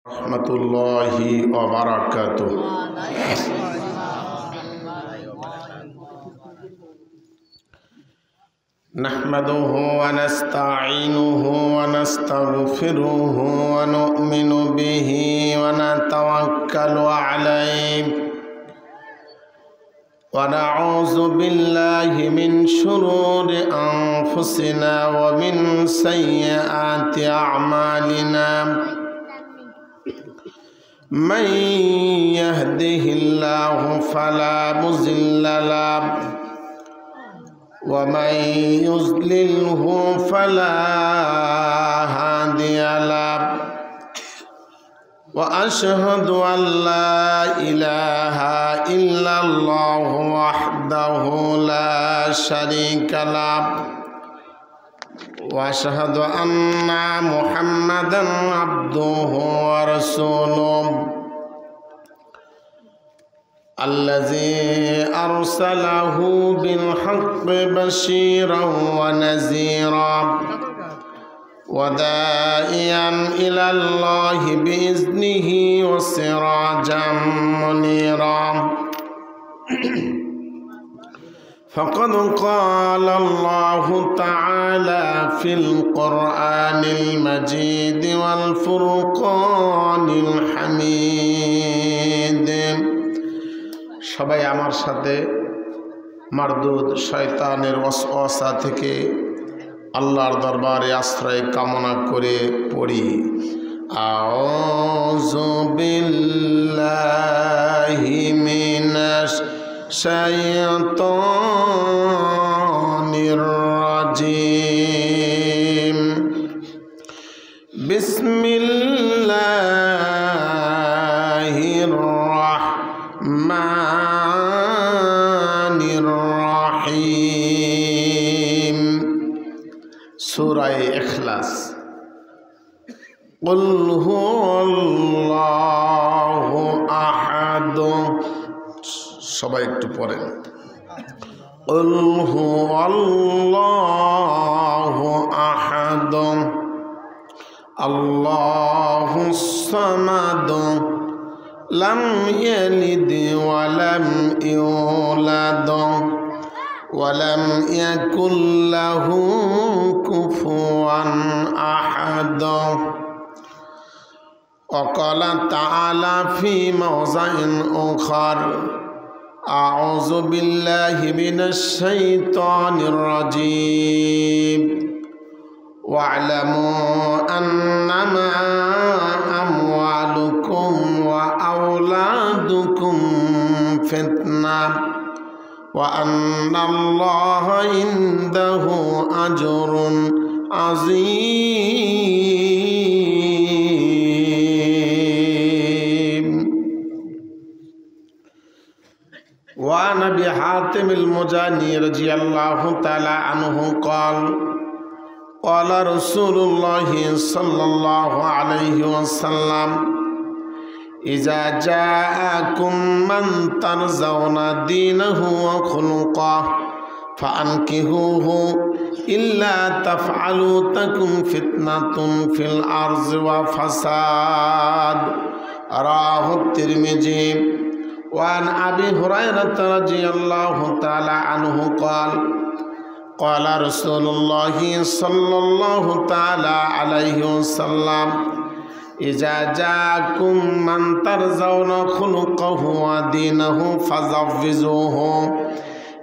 रहमतुल्लाहि व बरकातुहू। नहमदुहु व नस्तईनुहु व नस्तगफिरुहु व नुमिनु बिही व नतवक्कलु अलैहि व नऊज़ु बिल्लाहि मिन शुरूरि अनफुसिना व मिन सय्यिआति अअमालिना। मन यहदिहिल्लाहु फला मुज़िल्ल लहु व मन युज़्लिल्हु फला हादिय लहु व अशहदु अन ला इलाहा इल्लल्लाहु वहदहु ला शरीका लहु व अशहदु अन्ना मुहम्मदन अब्दुहु व रसूलुहु अल्लज़ी अरसलहु बिलहक़्क़ि बशीरन व नज़ीरा व दाइयन इलल्लाहि बिइज़्निहि व सिराजम मुनीरा। फ़क़द क़ाल अल्लाहु तआला फ़िल क़ुरआनिल मजीद वल फ़ुरक़ानिल हमीद। সবাই আমার সাথে মারদুদ শয়তানের ওয়াসওয়াসা থেকে আল্লাহর দরবারে আশ্রয় কামনা করে পড়ি। আউযু বিল্লাহি মিনাশ শাইতানির রাজিম। বিসমিল্লাহির রাহমানির রাহিম। সূরা ইখলাস। কুল হুয়াল্লাহু আহাদ। সবাই একটু পড়েন। কুল হুয়াল্লাহু আহাদ আল্লাহুস সামাদ লাম ইয়ালিদ ওয়া লাম ইউলাদ ওয়া লাম ইয়াকুল লাহু কুফুয়ান আহাদ। وقال تعالى في موضع آخر أعوذ بالله من الشيطان الرجيم واعلموا أنما أموالكم وأولادكم فتنة وأن الله عنده أجر عظيم. وعن أبي حاتم المجاني رضي الله تعالى عنه قال قال رسول الله صلى الله عليه وسلم إذا جاءكم من ترضون دينه وخلقه فأنكحوه إلا تفعلوا تكن فتنة في الأرض وفساد. رواه الترمذي. وعن أبي هريرة رضي الله تعالى عنه قال قال رسول الله صلى الله تعالى عليه وسلم إذا جاءكم من ترضون خلقه ودينه فزوجوه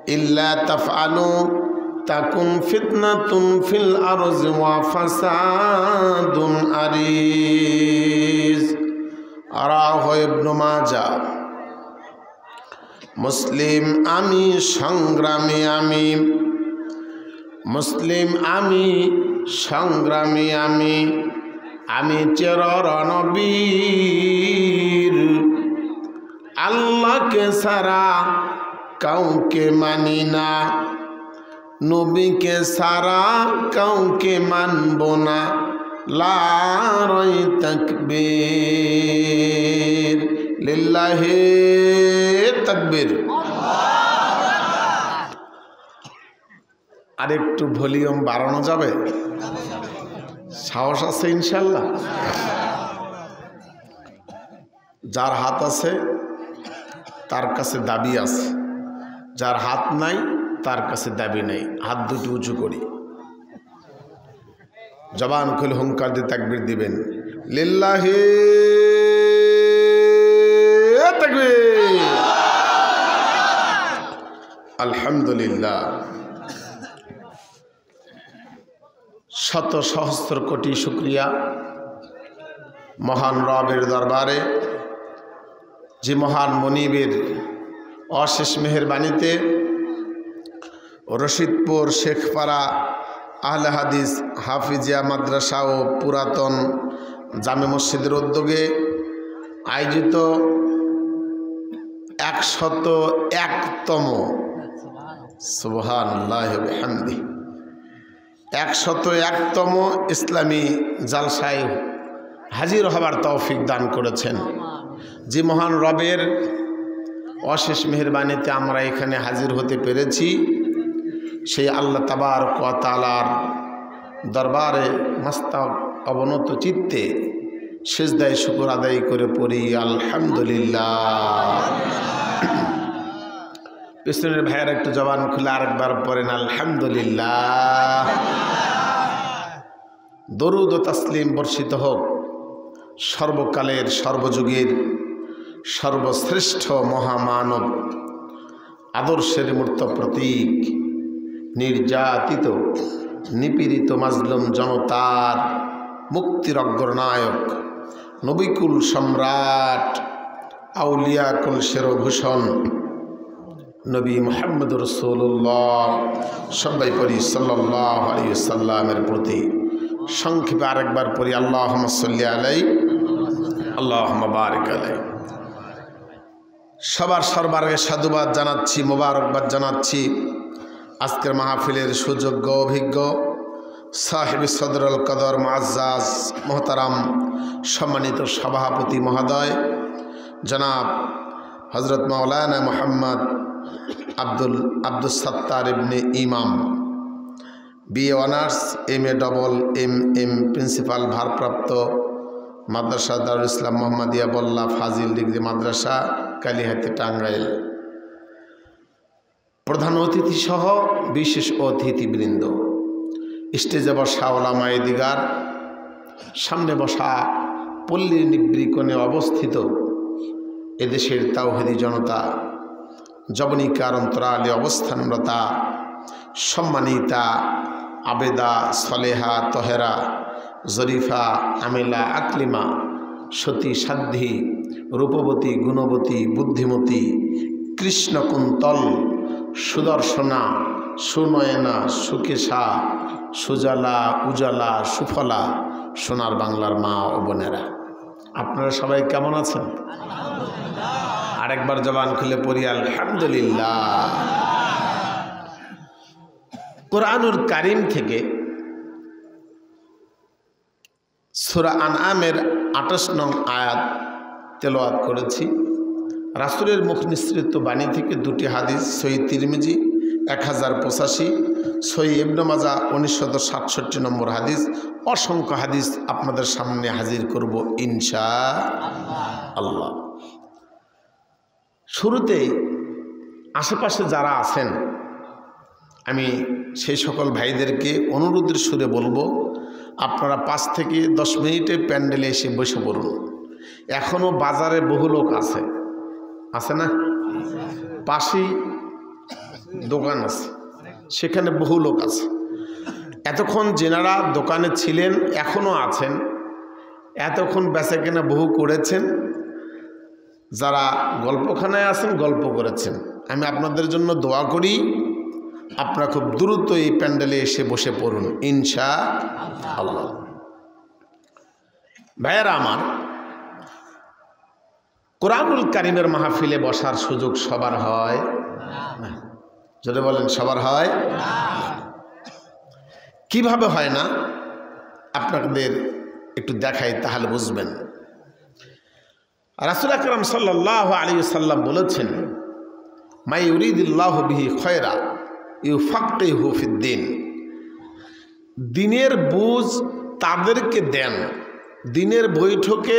إلا تفعلوا تكن فتنة في الأرض وفساد عريض. رواه ابن ماجه. মুসলিম আমি সংগ্রামী আমি, মুসলিম আমি সংগ্রামী আমি, আমি চির রণবীর। আল্লাহকে ছাড়া কাউকে মানি না, নবীকে ছাড়া কাউকে মানব না। লারাই তাকবীর লিল্লাহি তাকবীর। আরেকটু ভলিউম বাড়ানো যাবে? সাহস আছে ইনশাল্লাহ? যার হাত আছে তার কাছে দাবি আছে, যার হাত নাই তার কাছে দাবি নেই। হাত দুটো উঁচু করি, জবান খুলে হুঙ্কার দিয়ে তাকবীর দিবেন, লিল্লাহি তাকবীর, আলহামদুলিল্লাহ। শত সহস্র কোটি শুকরিয়া মহান রবের দরবারে, যে মহান মনিবের অশেষ মেহেরবানিতে রশিদপুর শেখপাড়া আহলে হাদিস হাফিজিয়া মাদ্রাসা ও পুরাতন জামে মসজিদের উদ্যোগে আয়োজিত 101তম সুবহানাল্লাহি ওয়া বিহামদিহি 101তম ইসলামী জালসায় হাজির হবার তৌফিক দান করেছেন। যে মহান রবের অশেষ মেহেরবানিতে আমরা এখানে হাজির হতে পেরেছি, সেই আল্লাহ তাবারক ওয়া তাআলার দরবারে মস্তক অবনত চিত্তে সিজদায় শুকর আদায় করে পড়ি আলহামদুলিল্লাহ। পিছনের ভাইয়ের একটু জবান খুলে আরেকবার পড়েন আলহামদুলিল্লাহ। দরুদ ও তাসলিম বর্ষিত হোক সর্বকালের সর্বযুগের সর্বশ্রেষ্ঠ মহামানব, আদর্শের মূর্ত প্রতীক, নির্যাতিত নিপীড়িত মাজলুম জনতার মুক্তির অগ্রনায়ক, নবিকুল সম্রাট, আউলিয়া কুল শিরোভূষণ নবী মুহাম্মদ রাসূলুল্লাহ সবাই পড়ি সাল্লাল্লাহু আলাইহি ওয়াসাল্লামের প্রতি সংক্ষেপে আরেকবার পড়ি আল্লাহুম্মা সাল্লি আলাইহি আল্লাহুম্মা বারিক আলাইহি। সবার সর্বাগে সাধুবাদ জানাচ্ছি, মোবারকবাদ জানাচ্ছি আজকের মাহফিলের সুযোগ্য অভিজ্ঞ সাহেবে সদরুল কদর মুআজ্জাজ মোহতারাম সম্মানিত সভাপতি মহোদয় জনাব Hazrat Maulana Muhammad Abdul Sattar Ibne Imam, BA honours, MA double M principal ভারপ্রাপ্ত মাদ্রাসা দারুল ইসলাম মোহাম্মদিয়া বল্লা ফাজিল ডিগ্রি মাদ্রাসা কালিহাতি টাঙ্গাইল, প্রধান অতিথি সহ বিশেষ অতিথিবৃন্দ, স্টেজে বসা ওলামায়ে দিগার, সামনে বসা পল্লীর নিবৃকণে অবস্থিত এদেশের তাওহীদি জনতা, জবনিকার অন্তরালে অবস্থানরতা সম্মানিতা আবেদা সলেহা তহেরা জরিফা আমেলা আকলিমা সতী সাধ্যী রূপবতী গুণবতী বুদ্ধিমতী কৃষ্ণকুন্তল সুদর্শনা সুনয়না সুকেশা সুজালা উজালা সুফলা সোনার বাংলার মা ও বোনেরা, আপনারা সবাই কেমন আছেন? আরেকবার জবান খুলে পড়ি আলহামদুলিল্লাহ। কুরআনুল কারীম থেকে সূরা আনআমের ২৮ নং আয়াত তেলাওয়াত করেছি। রাসূলের মুখ নিঃসৃত বাণী থেকে দুটি হাদিস, সহিহ তিরমিজি 1085, সহিহ ইবনে মাজাহ 1967 নম্বর হাদিস, অসংখ্য হাদিস আপনাদের সামনে হাজির করব ইনশাআল্লাহ। শুরুতেই আশেপাশে যারা আছেন আমি সেই সকল ভাইদেরকে অনুরোধের সুরে বলবো, আপনারা 5 থেকে 10 মিনিটে প্যান্ডেলে এসে বসে পড়ুন। এখনও বাজারে বহু লোক আছে না? পাশেই দোকান আছে, সেখানে বহু লোক আছে। এতক্ষণ যেনারা দোকানে ছিলেন এখনও আছেন, এতক্ষণ বেচা কেনা বহু করেছেন, যারা গল্পখানায় আছেন গল্প করেছেন। আমি আপনাদের জন্য দোয়া করি, আপনারা খুব দ্রুত এই প্যান্ডেলে এসে বসে পড়ুন ইনশাআল্লাহ। ভাইয়েরা আমার, কুরআনুল কারীমের মাহফিলে বসার সুযোগ সবার হয় না? যদি বলেন সবার হয়? কিভাবে হয় না আপনাদের একটু দেখাই, তাহলে বুঝবেন। রাসূল আকরাম সাল্লাল্লাহু আলাইহি ওয়াসাল্লাম বলেছেন, মা ইউরিদুল্লাহু বিহি খায়রা ইউফাক্কিহু ফিদ্দীন। দিনের বুঝ তাদেরকে দেন, দিনের বৈঠকে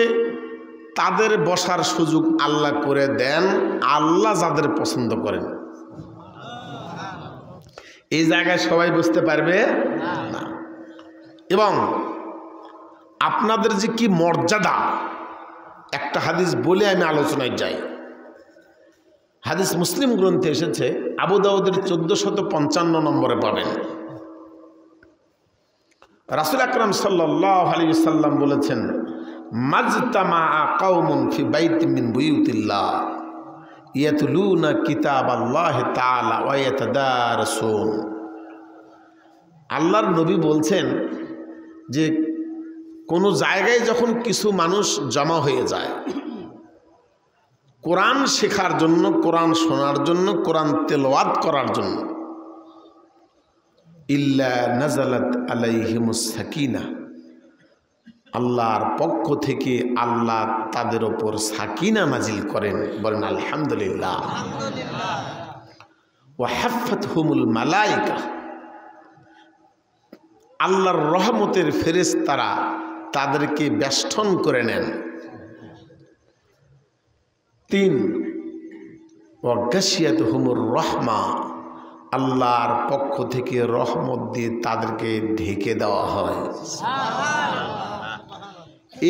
তাদের বসার সুযোগ আল্লাহ করে দেন, আল্লাহ যাদের পছন্দ করেন। এই জায়গায় সবাই বুঝতে পারবে না। এবং আপনাদের যে কি মর্যাদা, একটা হাদিস বলে আমি আলোচনায় যাই। হাদিস মুসলিম গ্রন্থে এসেছে, আবু দাউদের 1455 নম্বরে পাবেন। রাসূল আকরাম সাল্লাল্লাহু আলাইহি ওয়াসাল্লাম বলেছেন, মাজতামা কওমুন ফি বাইতিন মিন বুয়ুতিল্লাহ ইয়াতলুনা কিতাবাল্লাহি তাআলা ওয়া ইয়াতাদারাসুন। আল্লাহর নবী বলছেন যে কোনো জায়গায় যখন কিছু মানুষ জমা হয়ে যায় কোরআন শেখার জন্য, কোরআন শোনার জন্য, কোরআন তেলাওয়াত করার জন্য, ইল্লা নাজালাত আলাইহিমুস সাকিনা, আল্লাহর পক্ষ থেকে আল্লাহ তাদের ওপর সাকিনা নাজিল করেন। বলেন আলহামদুলিল্লাহ। ওয়া হাফাতহুমুল মালায়েকা, আল্লাহর রহমতের ফেরেশতারা তাদেরকে বেষ্টন করে নেন। 3, ওয়া গাশিয়াতহুমুর রাহমা, আল্লাহর পক্ষ থেকে রহমত দিয়ে তাদেরকে ঢেকে দেওয়া হয়।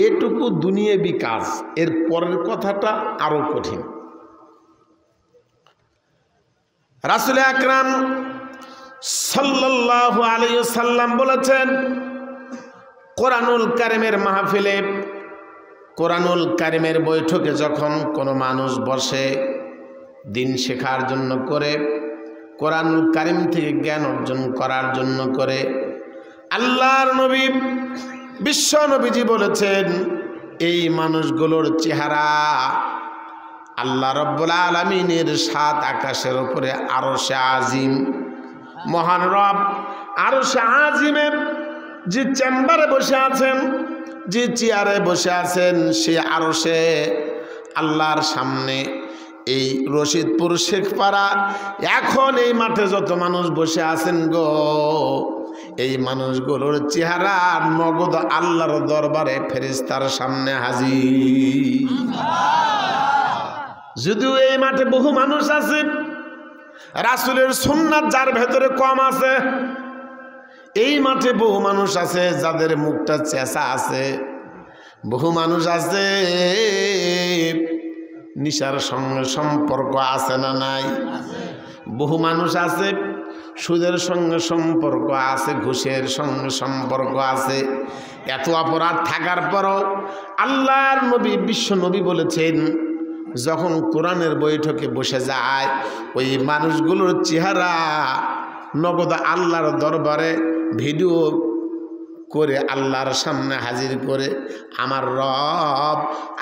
এটুকু দুনিয়াবি কাজ। এর পরের কথাটা আরো কঠিন। রাসূল আকরাম সাল্লাল্লাহু আলাইহি ওয়াসাল্লাম বলেছেন, কোরআনুল কারীমের মাহফিলে, কোরআনুল কারীমের বৈঠকে যখন কোনো মানুষ বসে দিন শেখার জন্য করে, কোরআনুল কারীম থেকে জ্ঞান অর্জন করার জন্য করে, আল্লাহর নবী বিশ্ব নবীজি বলেছেন এই মানুষগুলোর চেহারা আল্লাহ রব্বুল আলামিনের 7 আকাশের উপরে আরশে আজিম, মহান রব আরশে আজিমের যে চেম্বারে বসে আছেন, যে চেয়ারে বসে আছেন, সে আরশে আল্লাহর সামনে এই রশিদপুর শেখপাড়া এখন এই মাঠে যত মানুষ বসে আছেন গো, এই মানুষগুলোর চেহারা নগদ আল্লাহর দরবারে ফেরেশতার সামনে হাজির। যদিও এই মাঠে বহু মানুষ আছে, রাসূলের সুন্নাত যার ভেতরে কম আছে, এই মাঠে বহু মানুষ আছে যাদের মুখটা চেঁচা আছে, বহু মানুষ আছে নিশার সঙ্গে সম্পর্ক আছে না নাই, বহু মানুষ আছে সুদের সঙ্গে সম্পর্ক আছে, ঘুষের সঙ্গে সম্পর্ক আছে। এত অপরাধ থাকার পরও আল্লাহর নবী বিশ্ব নবী বলেছেন যখন কোরআনের বৈঠকে বসে যায় ওই মানুষগুলোর চেহারা নগদ আল্লাহর দরবারে ভিডিও করে আল্লাহর সামনে হাজির করে আমার রব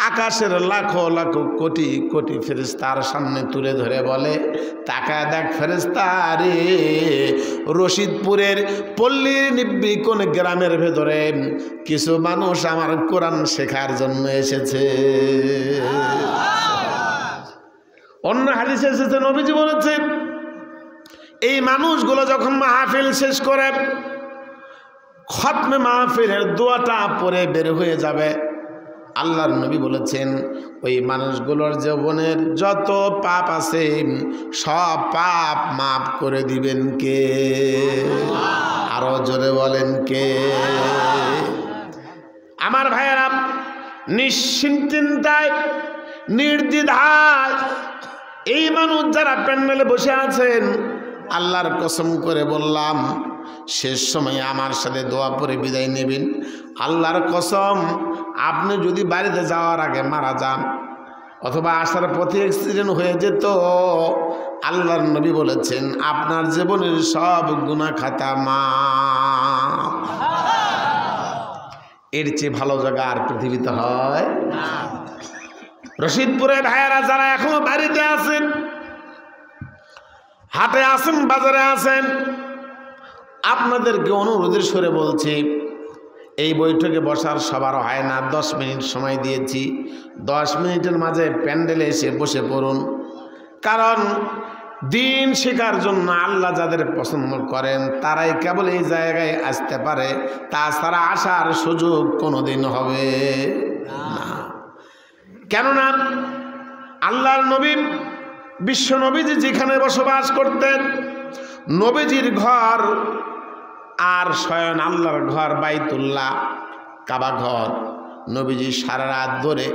আকাশের লাখো লাখো কোটি কোটি ফেরেশতার সামনে তুলে ধরে বলে, তাকায় দেখ ফেরেশতা রে, রশিদপুরের পল্লীর নিব্বি কোন গ্রামের ভেতরে কিছু মানুষ আমার কোরআন শেখার জন্য এসেছে। অন্য হাদিসে এসেছে, নবীজি বলেছেন এই মানুষগুলো যখন মাহফিল শেষ করে খতমে মাহফিলের দোয়াটা পরে বের হয়ে যাবে, আল্লাহর নবী বলেছেন ওই মানুষগুলোর জীবনের যত পাপ আছে সব পাপ মাফ করে দিবেন কে? আরো জোরে বলেন কে? আমার ভাইয়েরা, নিশ্চিন্তায় নির্দ্বিধায় এই মানুষ যারা প্যান্ডেলে বসে আছেন, আল্লাহর কসম করে বললাম শেষ সময়ে আমার সাথে দোয়া পড়ে বিদায় নেবেন। আল্লাহর কসম, আপনি যদি বাড়িতে যাওয়ার আগে মারা যান অথবা আসার পথে অ্যাক্সিডেন্ট হয়ে যেত, আল্লাহর নবী বলেছেন আপনার জীবনের সব গুনাহ খাতা মাফ। এর চেয়ে ভালো জায়গা আর পৃথিবীতে হয় না। রশিদপুরে ভাইয়েরা যারা এখনো বাড়িতে আছেন, হাটে আছেন, বাজারে আছেন, আপনাদেরকে অনুরোধের সুরে বলছি এই বৈঠকে বসার সবার হয় না। 10 মিনিট সময় দিয়েছি, 10 মিনিটের মাঝে প্যান্ডেলে এসে বসে পড়ুন। কারণ দিন শেখার জন্য আল্লাহ যাদের পছন্দ করেন তারাই কেবল এই জায়গায় আসতে পারে, তাছাড়া আসার সুযোগ কোনোদিন হবে না। কেননা আল্লাহর নবী বিশ্ব নবীজি যেখানে বসবাস করতেন, নবীজির ঘর আর স্বয়ং আল্লাহর ঘর বাইতুল্লাহ কাবা ঘর। নবীজি সারা রাত ধরে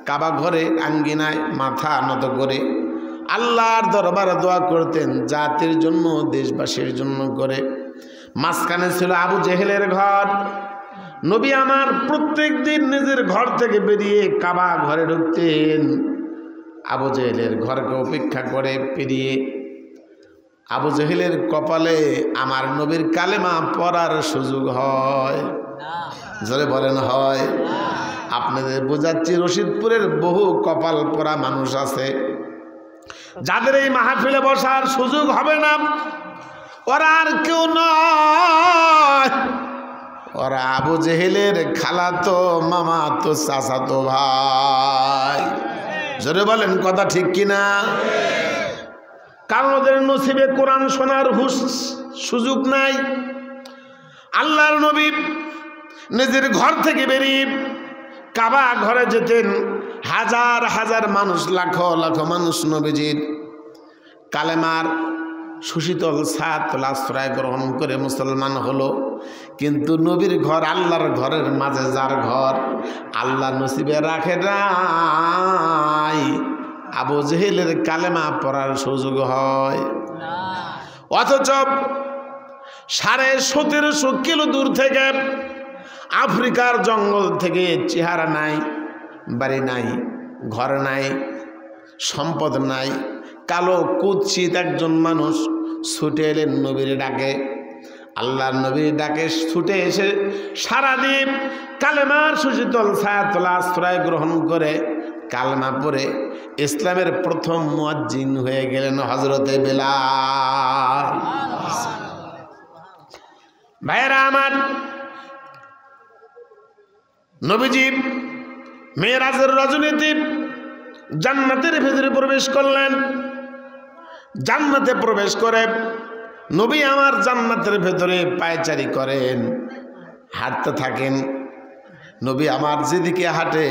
কাবা ঘরে আঙ্গিনায় মাথা নত করে আল্লাহর দরবারে দোয়া করতেন, জাতির জন্য, দেশবাসীর জন্য করে। মাঝখানে ছিল আবু জেহেলের ঘর। নবী আমার প্রত্যেক দিন নিজের ঘর থেকে বেরিয়ে কাবা ঘরে ঢুকতেন, আবু জেহেলের ঘরকে উপেক্ষা করে পেরিয়ে। আবু জেহেলের কপালে আমার নবীর কালেমা পড়ার সুযোগ হয়, জোরে বলেন হয়। আপনাদের বোঝাচ্ছি, রশিদপুরের বহু কপাল পরা মানুষ আছে যাদের এই মাহফিলে বসার সুযোগ হবে না। ওরা আর কেউ নয়, ওরা আবু জেহেলের খালাতো মামাতো চাচাতো ভাই। জোরে বলেন কথা ঠিক কিনা? কারণ ওদের নসিবে কোরআন শোনার সুযোগ নাই। আল্লাহর নবী নিজের ঘর থেকে বেরিয়ে কাবা ঘরে যেতেন। হাজার হাজার মানুষ, লাখো লাখো মানুষ নবীজির কালেমার সুশীতল ছায়াতল আশ্রয় গ্রহণ করে মুসলমান হলো। কিন্তু নবীর ঘর, আল্লাহর ঘরের মাঝে যার ঘর, আল্লাহ নসিবে রাখে নাই আবু জেহেলের কালেমা পড়ার সুযোগ হয়। অথচ 1750 কিলো দূর থেকে আফ্রিকার জঙ্গল থেকে চেহারা নাই, বাড়ি নাই, ঘর নাই, সম্পদ নাই, কালো কুৎসিত একজন মানুষ ছুটে এলেন নবীর ডাকে। আল্লাহর নবীর ডাকে ছুটে এসে সারাদিন কালেমার সুশীতল ছায়াতল আশ্রয় গ্রহণ করে কালেমা পড়ে ইসলামের প্রথম মুয়াজ্জিন হয়ে গেলেন হযরতে বেলাল। ভাইরা আমার, নবীজি মেরাজের রজনীতে জান্নাতের ভেতরে প্রবেশ করলেন। জান্নাতে প্রবেশ করে নবী আমার জান্নাতের ভেতরে পায়চারি করেন, হাঁটতে থাকেন। নবী আমার যেদিকে হাঁটে,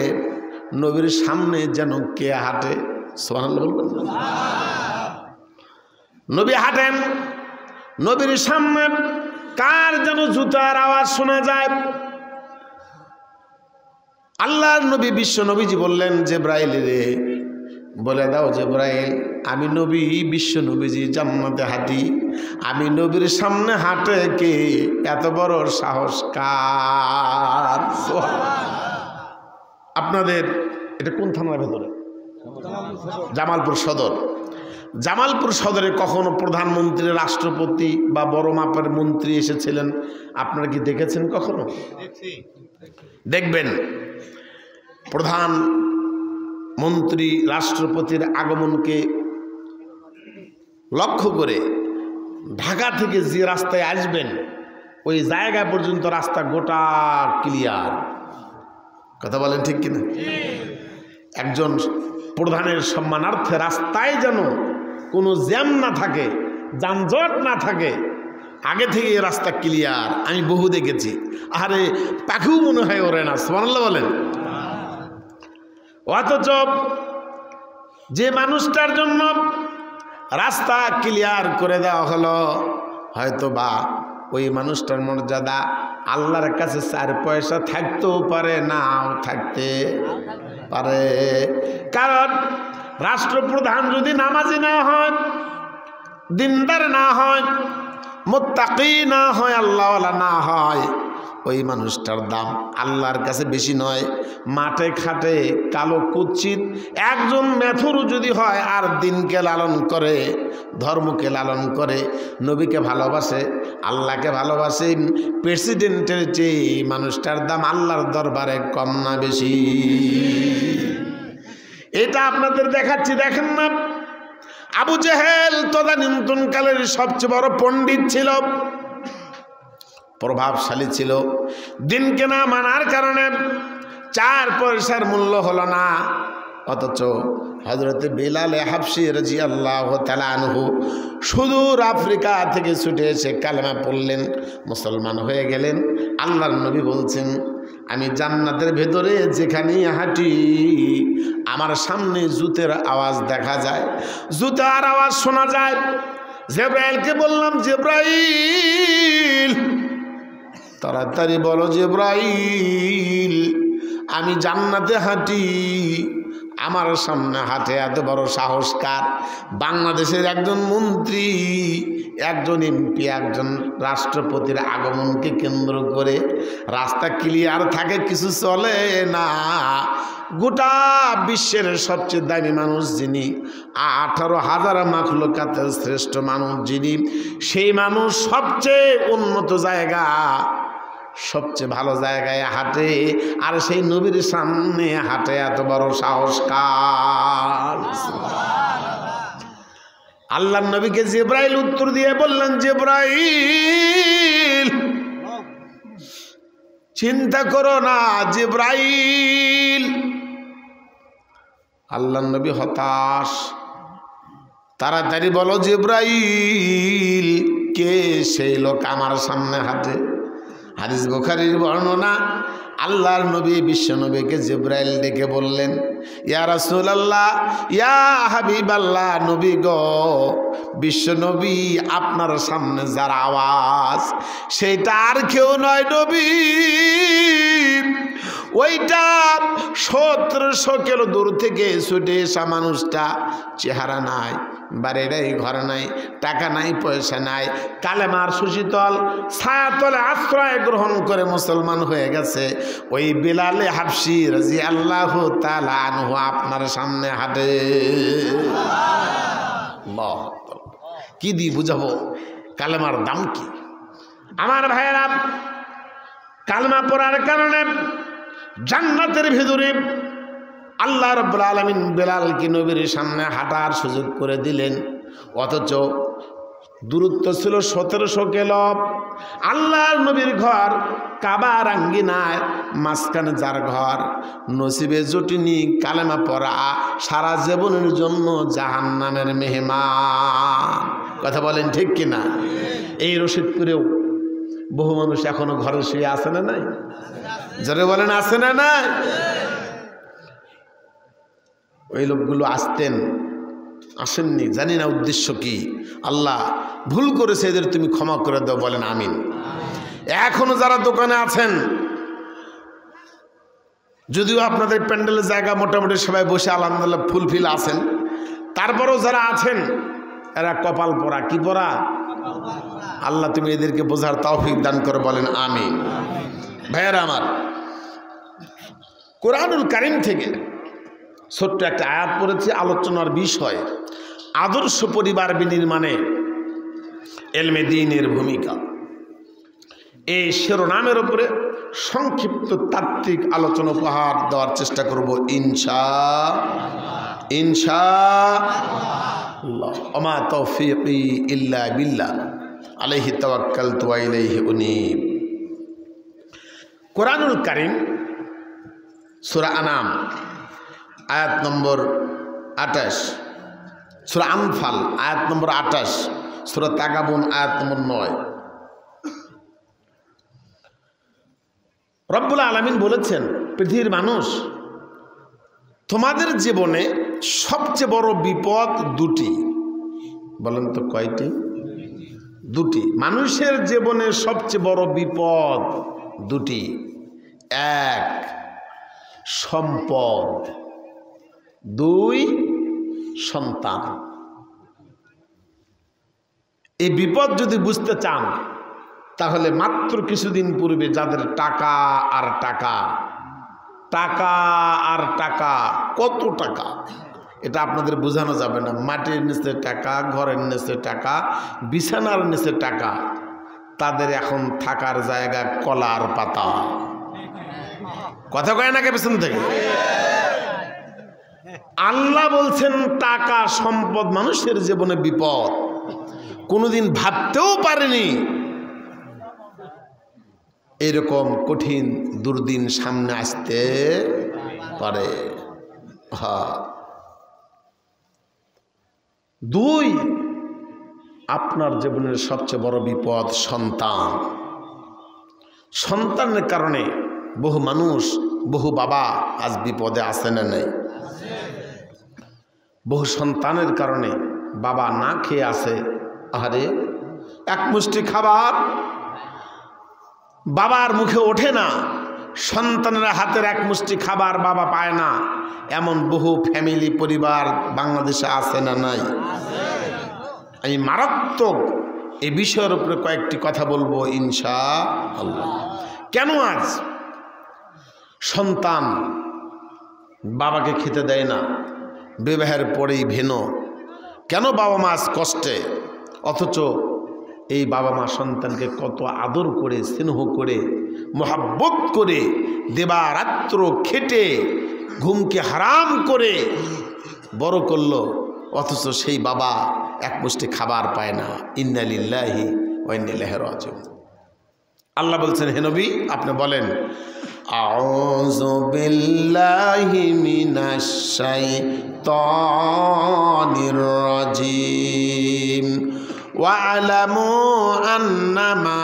নবীর সামনে যেন কে হাঁটে। সুবহানাল্লাহ বলবেন। নবী হাঁটেন, নবীর সামনে কার যেন জুতার আওয়াজ শোনা যায়। আল্লাহর নবী বিশ্ব নবীজি বললেন, জিবরাইল রে, বলে দাও জিবরাইল, আমি নবী বিশ্ব নবীজি জান্নাতে হাঁটি, আমি নবীর সামনে হাঁটে কে? এত বড় সাহস কার? আপনাদের এটা কোন থানার ভেতরে? জামালপুর সদর। জামালপুর সদরে কখনো প্রধানমন্ত্রী, রাষ্ট্রপতি বা বড় মাপের মন্ত্রী এসেছিলেন? আপনারা কি দেখেছেন কখনো? দেখবেন, প্রধান মন্ত্রী, রাষ্ট্রপতির আগমনকে লক্ষ্য করে ঢাকা থেকে যে রাস্তায় আসবেন ওই জায়গা পর্যন্ত রাস্তা গোটা ক্লিয়ার। কথা বলেন ঠিক কিনা? একজন প্রধানের সম্মানার্থে রাস্তায় যেন কোনো জ্যাম না থাকে, যানজট না থাকে, আগে থেকে রাস্তা ক্লিয়ার। আমি বহু দেখেছি। আরে পাখিও মনে হয় ওরে না। সুবহানাল্লাহ বলেন। অথচ যে মানুষটার জন্য রাস্তা ক্লিয়ার করে দেওয়া হলো, হয়তো বা ওই মানুষটার মর্যাদা আল্লাহর কাছে 4 পয়সা থাকতেও পারে, নাও থাকতে পারে। কারণ রাষ্ট্রপ্রধান যদি নামাজি না হয়, দিনদার না হয়, মুত্তাকি না হয়, আল্লাহওয়ালা না হয়, ওই মানুষটার দাম আল্লাহর কাছে বেশি নয়। মাঠে খাটে কালো কুৎসিত একজন মেথুরও যদি হয়, আর দিনকে লালন করে, ধর্মকে লালন করে, নবীকে ভালোবাসে, আল্লাহকে ভালোবাসে, প্রেসিডেন্টের চেয়ে মানুষটার দাম আল্লাহর দরবারে কম না বেশি? এটা আপনাদের দেখাচ্ছি, দেখেন না? আবু জেহেল তদানীন্তনকালের সবচেয়ে বড় পণ্ডিত ছিল, প্রভাবশালী ছিল। দিনকে না মানার কারণে 4 পয়সার মূল্য হলো না। অথচ হযরতে বেলাল হাবশী রাদিয়াল্লাহু তাআলা আনহু সুদূর আফ্রিকা থেকে ছুটে এসে কালেমা পড়লেন, মুসলমান হয়ে গেলেন। আল্লাহর নবী বলছেন, আমি জান্নাতের ভেতরে যেখানেই হাঁটি আমার সামনে জুতের আওয়াজ দেখা যায়, জুতার আওয়াজ শোনা যায়। জিবরাইলকে বললাম, জিবরাইল তাড়াতাড়ি বলো জিবরাইল, আমি জান্নাতে হাঁটি, আমার সামনে হাঁটে এত বড় সাহস কার? বাংলাদেশের একজন মন্ত্রী, একজন এমপি, একজন রাষ্ট্রপতির আগমনকে কেন্দ্র করে রাস্তা ক্লিয়ার থাকে, কিছু চলে না। গোটা বিশ্বের সবচেয়ে দামি মানুষ যিনি, 18,000 মাখলুকাতের শ্রেষ্ঠ মানুষ যিনি, সেই মানুষ সবচেয়ে উন্নত জায়গা, সবচেয়ে ভালো জায়গায় হাঁটে, আর সেই নবীর সামনে হাঁটে এত বড় সাহস কার? আল্লাহর নবীকে জিবরাইল উত্তর দিয়ে বললেন, জিবরাইল চিন্তা করো না জিবরাইল। আল্লাহর নবী হতাশ, তাড়াতাড়ি বলো জিবরাইল, কে সেই লোক আমার সামনে হাঁটে? হাদিস বুখারীর বর্ণনা, আল্লাহর নবী বিশ্ব নবীকে জিবরাইল ডেকে বললেন, ইয়া রাসূলুল্লাহ, ইয়া হাবিবাল্লাহ, নবী গো, বিশ্ব নবী আপনার সামনে যার আওয়াজ সেইটা আর কেউ নয় নবী, ওইটা 1700 কিলো দূর থেকে ছুটে আসা মানুষটা, চেহারা নাই, বাড়ি নাই, ঘর নাই, টাকা নাই, পয়সা নাই, কালেমার সুশীতল ছায়াতলে আশ্রয় গ্রহণ করে মুসলমান হয়ে গেছে, ওই বিলালে হাবশি রাদিয়াল্লাহু তাআলা আনহু আপনার সামনে হাঁটে। কি দিয়ে বুঝাবো কালেমার দাম কি? আমার ভাইয়েরা, কালেমা পড়ার কারণে জান্নাতের ভিতরে আল্লাহ রাব্বুল আলামিন বেলালকে নবীর সামনে হাঁটার সুযোগ করে দিলেন, অথচ দূরত্ব ছিল 1700 কিলো। আল্লাহর নবীর ঘর কাবার আঙ্গিনায়, মাঝখানে যার ঘর, নসিবে জুটিনি কালেমা পড়া সারা জীবনের জন্য জাহান্নামের মেহমান। কথা বলেন ঠিক কিনা? এই রশিদপুরেও বহু মানুষ এখনো ঘরে শুয়ে আছে না নাই? জোরে বলেন আছে না নাই? ওই লোকগুলো আসতেন, আসেননি, জানি না উদ্দেশ্য কি। আল্লাহ ভুল করেছে, এদের তুমি ক্ষমা করে দাও, বলেন আমিন। এখনো যারা দোকানে আছেন, যদিও আপনাদের প্যান্ডেলের জায়গা মোটামুটি সবাই বসে আলহামদুলিল্লাহ ফুলফিল আছেন, তারপরেও যারা আছেন এরা কপাল পোড়া। কি পোড়া? আল্লাহ তুমি এদেরকে বোঝার তৌফিক দান করে, বলেন আমিন। ভাইয়ারা আমার, কোরআনুল কারীম থেকে ছোট্ট একটা আয়াত পড়েছে, আলোচনার বিষয় আদর্শ পরিবার বিনির্মাণে এলমে দ্বীনের ভূমিকা। এই শিরোনামের উপরে সংক্ষিপ্ত তাত্ত্বিক আলোচনা উপহার দেওয়ার চেষ্টা করব ইনশাআল্লাহ। ওমা তৌফিকি ইল্লা বিল্লাহ, আলাইহি তাওয়াক্কালতু ওয়া ইলাইহি উনীব। কোরআনুল কারীম সূরা আনাম আয়াত নম্বর 28, সূরা আনফাল আয়াত নম্বর 28, সূরা তাগাবুন আয়াত নম্বর 9। রব্বুল আলামিন বলেছেন, পৃথিবীর মানুষ, তোমাদের জীবনে সবচেয়ে বড় বিপদ দুটি। বলেন তো কয়টি? দুটি। মানুষের জীবনে সবচেয়ে বড় বিপদ দুটি। এক, সম্পদ, দুই, সন্তান। এই বিপদ যদি বুঝতে চান তাহলে মাত্র কিছুদিন পূর্বে যাদের টাকা আর টাকা, টাকা আর টাকা, কত টাকা এটা আপনাদের বোঝানো যাবে না। মাটির নিচে টাকা, ঘরের নিচে টাকা, বিছানার নিচে টাকা, তাদের এখন থাকার জায়গা কলার পাতা। কথা কয় না কে পেছন থেকে? আল্লাহ বলছেন টাকা সম্পদ মানুষের জীবনে বিপদ। কোনোদিন ভাবতেও পারেনি এরকম কঠিন দুর্দিন সামনে আসতে পারে। দুই, আপনার জীবনের সবচেয়ে বড় বিপদ সন্তান। সন্তানের কারণে বহু মানুষ, বহু বাবা আজ বিপদে আছে না নাই? বহু সন্তানের কারণে বাবা না খেয়ে আছে। আরে এক মুষ্টি খাবার বাবার মুখে ওঠে না, সন্তানের হাতের এক মুষ্টি খাবার বাবা পায় না, এমন বহু ফ্যামিলি পরিবার বাংলাদেশে আছে না নাই? আমি মারাত্মক এই বিষয়ের উপরে কয়েকটি কথা বলবো ইনশাআল্লাহ। কেন আজ সন্তান বাবাকে খেতে দেয় না, বিবাহের পরেই ভেন? কেন বাবা মা আজ কষ্টে? অথচ এই বাবা মা সন্তানকে কত আদর করে, স্নেহ করে, মোহাব্বত করে, দিবারাত্র খেটে ঘুমকে হারাম করে বড় করলো, অথচ সেই বাবা এক মুষ্টি খাবার পায় না। ইন্না লিল্লাহি ওয়া ইন্না ইলাইহি রাজিউন। আল্লাহ বলছেন, হে নবী আপনি বলেন, আউযু বিল্লাহি মিনাশ শাইতানির রাজিম ওয়া'লামু আন্নামা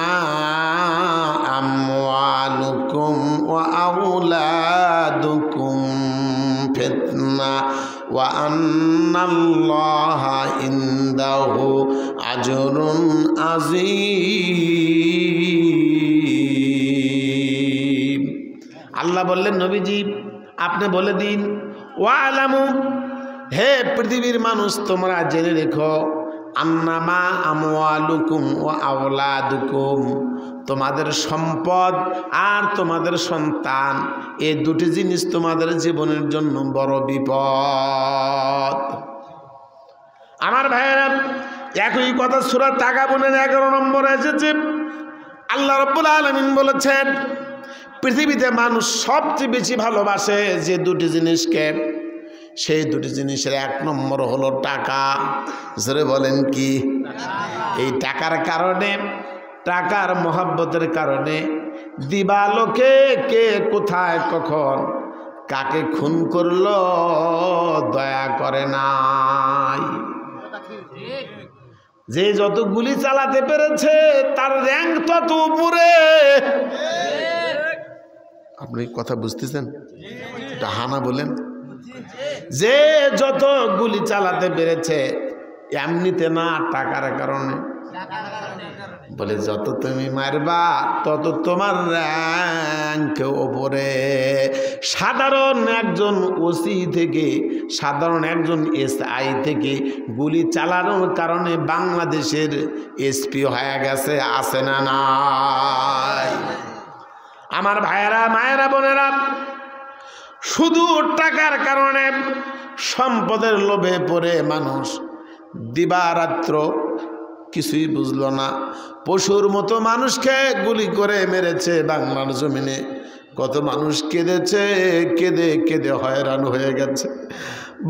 আমওয়ালুকুম ওয়া আওলাদুকুম ফিতনা ওয়া আন্নাল্লাহা ইনদাহু আজরুন আযীম। আল্লাহ বললেন, নবীজি আপনি বলে দিন, ওয়া'লামু, হে পৃথিবীর মানুষ তোমরা জেনে রেখো, আন্নামা আমওয়ালুকুম ওয়া আওলাদুকুম, তোমাদের সম্পদ আর তোমাদের সন্তান, এই দুটি জিনিস তোমাদের জীবনের জন্য বড় বিপদ। আমার ভাইয়েরা, একই কথা সূরা তাগাবুনের 11 নম্বরে এসেছে। আল্লাহ রাব্বুল আলামিন বলেছেন, পৃথিবীতে মানুষ সবচেয়ে বেশি ভালোবাসে যে দুটি জিনিসকে, সেই দুটি জিনিসের 1 নম্বর হলো টাকা। জোরে বলেন কি? এই টাকার কারণে, টাকার মহব্বতের কারণে দিবালোকে কে কোথায় কখন কাকে খুন করলো দয়া করে নাই। যে যত গুলি চালাতে পেরেছে তার র্যাঙ্ক তত উপরে। আপনি কথা বুঝতেছেন? এটা হানা বলেন। যে যত গুলি চালাতে পেরেছে এমনিতে না, টাকার কারণে। বলে যত তুমি মারবা তত তোমার র্যাঙ্ক ওপরে। সাধারণ একজন ওসি থেকে, সাধারণ একজন এসআই থেকে গুলি চালানোর কারণে বাংলাদেশের এসপি হয়ে গেছে, আছে না নাই? আমার ভাইয়েরা, মায়েরা, বোনেরা, শুধু টাকার কারণে, সম্পদের লোভে পড়ে মানুষ দিবারাত্র কিছুই বুঝলো না, পশুর মতো মানুষকে গুলি করে মেরেছে বাংলার জমিনে। কত মানুষ কেঁদেছে, কেঁদে কেঁদে হয়রান হয়ে গেছে।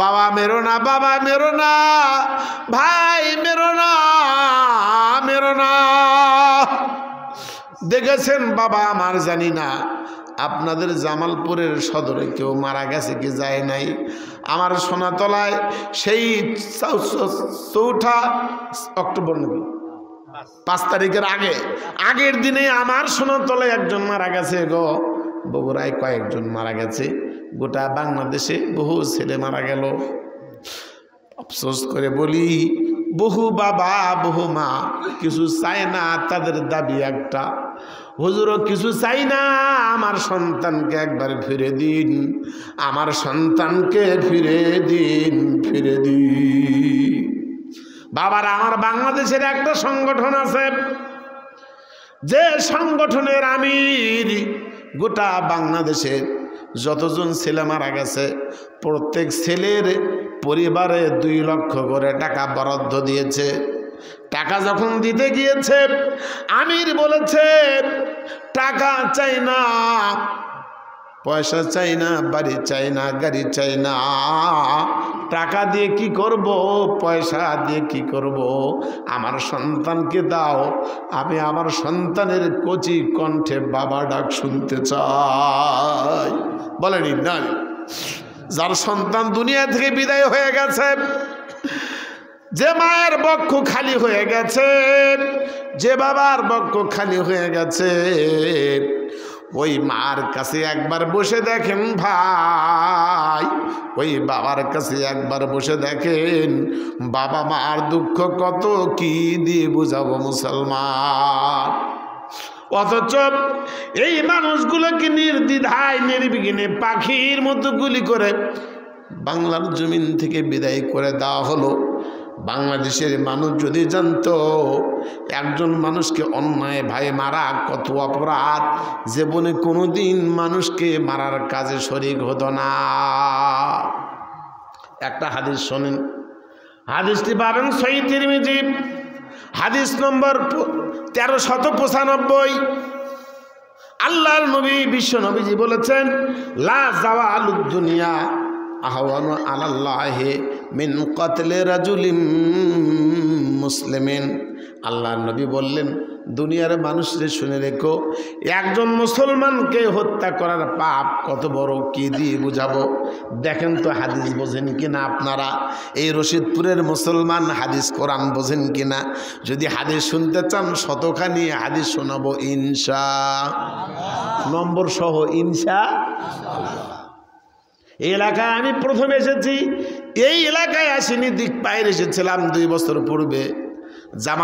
বাবা মেরো না, বাবা মেরো না, ভাই মেরো না, মেরো না। দেখেছেন বাবা আমার, জানি না আপনাদের জামালপুরের সদরে কেউ মারা গেছে কি যায় নাই? আমার সোনাতলায় সেই 4 অক্টোবর নাকি 5 তারিখের আগের দিনে আমার সোনাতলায় একজন মারা গেছে গো। বগুড়ায় কয়েকজন মারা গেছে। গোটা বাংলাদেশে বহু ছেলে মারা গেল। আফসোস করে বলি, বহু বাবা বহু মা কিছু চায় না, তাদের দাবি একটা, হুজুরও কিছু চাই না, আমার সন্তানকে একবার ফিরে দিন, আমার সন্তানকে ফিরে দিন, ফিরে দিন। বাবার, আমার বাংলাদেশের একটা সংগঠন আছে, যে সংগঠনের আমির গোটা বাংলাদেশে যতজন ছেলে মারা গেছে প্রত্যেক ছেলের পরিবারে 2 লক্ষ করে টাকা বরাদ্দ দিয়েছে। টাকা যখন দিতে গিয়েছে আমির বলেছে, টাকা চাই না, পয়সা চাই না, বাড়ি চাই না, গাড়ি চাই না, টাকা দিয়ে কি করব, পয়সা দিয়ে কি করব, আমার সন্তানকে দাও, আমি আমার সন্তানের কচি কণ্ঠে বাবা ডাক শুনতে চাই। বলেনি না? যার সন্তান দুনিয়া থেকে বিদায় হয়ে গেছে, যে মায়ের বক্ষ খালি হয়ে গেছে, যে বাবার বক্ষ খালি হয়ে গেছে, ওই মার কাছে একবার বসে দেখেন ভাই, ওই বাবার কাছে একবার বসে দেখেন, বাবা মার দুঃখ কত, কি দিয়ে বুঝাবো মুসলমান। অথচ এই মানুষগুলোকে নির্দ্বিধায় নির্বিঘ্নে পাখির মতো গুলি করে বাংলার জমিন থেকে বিদায় করে দেওয়া হলো। বাংলাদেশের মানুষ যদি জানতো একজন মানুষকে অন্যায় ভাই মারা কত অপরাধ, জীবনে কোনোদিন মানুষকে মারার কাজে শরীক হতো না। একটা হাদিস শোনেন, হাদিসটি পাবেন সহিহ তিরমিজি, হাদিস নম্বর 1395। আল্লাহর নবী বিশ্ব নবীজি বলেছেন, লা জাওয়ালুদ দুনিয়া আহওয়ানু আলাল্লাহি মিন কতলে রাজুলিন মুসলিমিন। আল্লাহর নবী বললেন, দুনিয়ার মানুষদের শুনে রেখো, একজন মুসলমানকে হত্যা করার পাপ কত বড়, কি দিয়ে বুঝাবো? দেখেন তো হাদিস বোঝেন কিনা আপনারা? এই রশিদপুরের মুসলমান হাদিস কোরআন বোঝেন কিনা? যদি হাদিস শুনতে চান শতখানি হাদিস শোনাবো ইনশাআল্লাহ, নম্বর সহ ইনশাআল্লাহ। এই এলাকায় আমি প্রথম এসেছি, এই এলাকায় আসিনি, দিক পায়ের এসেছিলাম 2 বছর পূর্বে। জামা